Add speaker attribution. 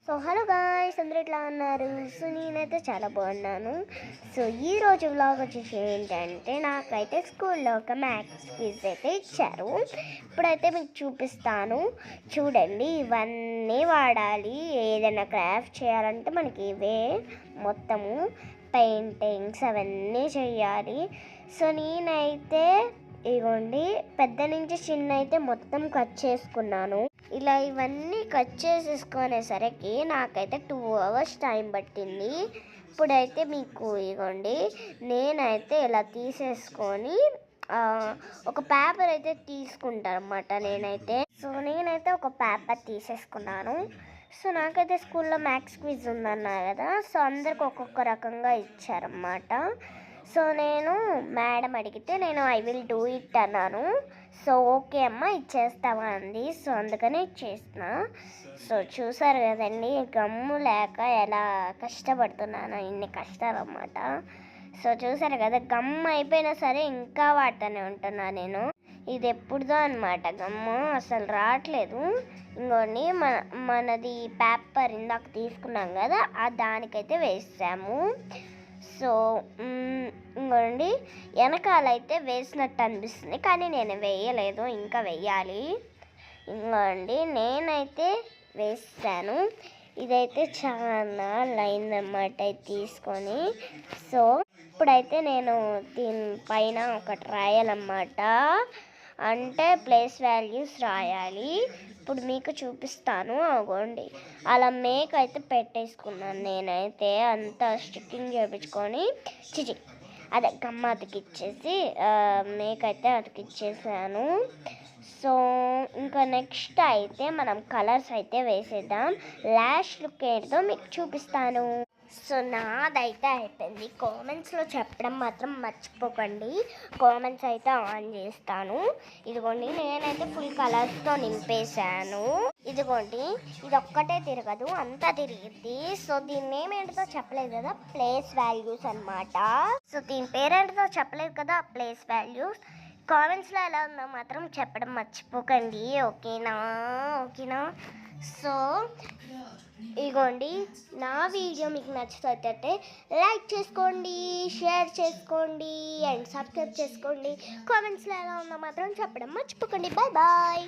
Speaker 1: So hello guys, అందరూ ఎట్లా ఉన్నారు? సో నేనైతే చాలా బాగున్నాను. సో ఈరోజు వ్లాగ్ వచ్చేసి ఏంటంటే, నాకైతే స్కూల్లో ఒక మ్యాథ్స్ క్విజ్ అయితే ఇచ్చారు. ఇప్పుడైతే మీకు చూపిస్తాను, చూడండి. ఇవన్నీ వాడాలి. ఏదైనా క్రాఫ్ట్ చేయాలంటే మనకి ఇవే మొత్తము పెయింటింగ్స్ అవన్నీ చేయాలి. సో నేనైతే ఇగోండి, పెద్ద నుంచి చిన్న అయితే మొత్తం కట్ చేసుకున్నాను. ఇలా ఇవన్నీ కట్ చేసేసుకునేసరికి నాకైతే 2 hours టైం పట్టింది. ఇప్పుడైతే మీకు ఇగోండి, నేనైతే ఇలా తీసేసుకొని ఒక పేపర్ అయితే తీసుకుంటాను అన్నమాట నేనైతే. సో నేనైతే ఒక పేపర్ తీసేసుకున్నాను. సో నాకైతే స్కూల్లో మ్యాథ్స్ క్విజ్ ఉందన్నా కదా, సో అందరికి ఒక్కొక్క రకంగా ఇచ్చారన్నమాట. సో నేను మేడం అడిగితే నేను ఐ విల్ డూ ఇట్ అన్నాను. సో ఓకే అమ్మ ఇచ్చేస్తావా అంది. సో అందుకనే ఇచ్చేసిన. సో చూసారు కదండి, గమ్ము లేక ఎలా కష్టపడుతున్నాను, ఇన్ని కష్టాలు అన్నమాట. సో చూసారు కదా, గమ్ము అయిపోయినా సరే ఇంకా వాడుతూనే ఉంటున్నా నేను. ఇది ఎప్పుడుదో అనమాట, గమ్ము అసలు రావట్లేదు. ఇంకోండి మనది పేపర్ ఇందాక తీసుకున్నాం కదా, దానికైతే వేసాము. సో ఇంకోండి, వెనకాలైతే వేసినట్టు అనిపిస్తుంది, కానీ నేను వేయలేదు, ఇంకా వేయాలి. ఇంకోండి నేనైతే వేస్తాను. ఇదైతే చాలా లైన్ అన్నమాట తీసుకొని. సో ఇప్పుడైతే నేను దీనిపైన ఒకటి రాయాలన్నమాట, అంటే ప్లేస్ వాల్యూస్ రాయాలి. ఇప్పుడు మీకు చూపిస్తాను, అగోండి. అలా మేక్ అయితే పెట్టేసుకున్నాను నేనైతే, అంతా స్టిక్కింగ్ చేయించుకొని అదే గమ్మ అతికిచ్చేసి మేక్ అయితే అతికిచ్చేసాను. సో ఇంకా నెక్స్ట్ అయితే మనం కలర్స్ అయితే వేసేద్దాం. లాస్ట్ లుక్ ఏంటో మీకు చూపిస్తాను. సో నాదైతే అయిపోయింది. కామెంట్స్లో చెప్పడం మాత్రం మర్చిపోకండి, కామెంట్స్ అయితే ఆన్ చేస్తాను. ఇదిగోండి, నేనైతే ఫుల్ కలర్స్తో నింపేశాను. ఇదిగోండి, ఇది ఒక్కటే తిరగదు, అంతా తిరిగిద్ది. సో దీని నేమ్ ఏంటో చెప్పలేదు కదా, ప్లేస్ వాల్యూస్ అన్నమాట. సో దీని పేరేంటో చెప్పలేదు కదా, ప్లేస్ వాల్యూస్. కామెంట్స్లో ఎలా ఉందో మాత్రం చెప్పడం మర్చిపోకండి, ఓకేనా? సో ఇగోండి, నా వీడియో మీకు నచ్చుతుంటే లైక్ చేసుకోండి, షేర్ చేసుకోండి అండ్ సబ్స్క్రైబ్ చేసుకోండి. కామెంట్స్లో ఎలా ఉందో మాత్రం చెప్పడం మర్చిపోకండి. Bye bye.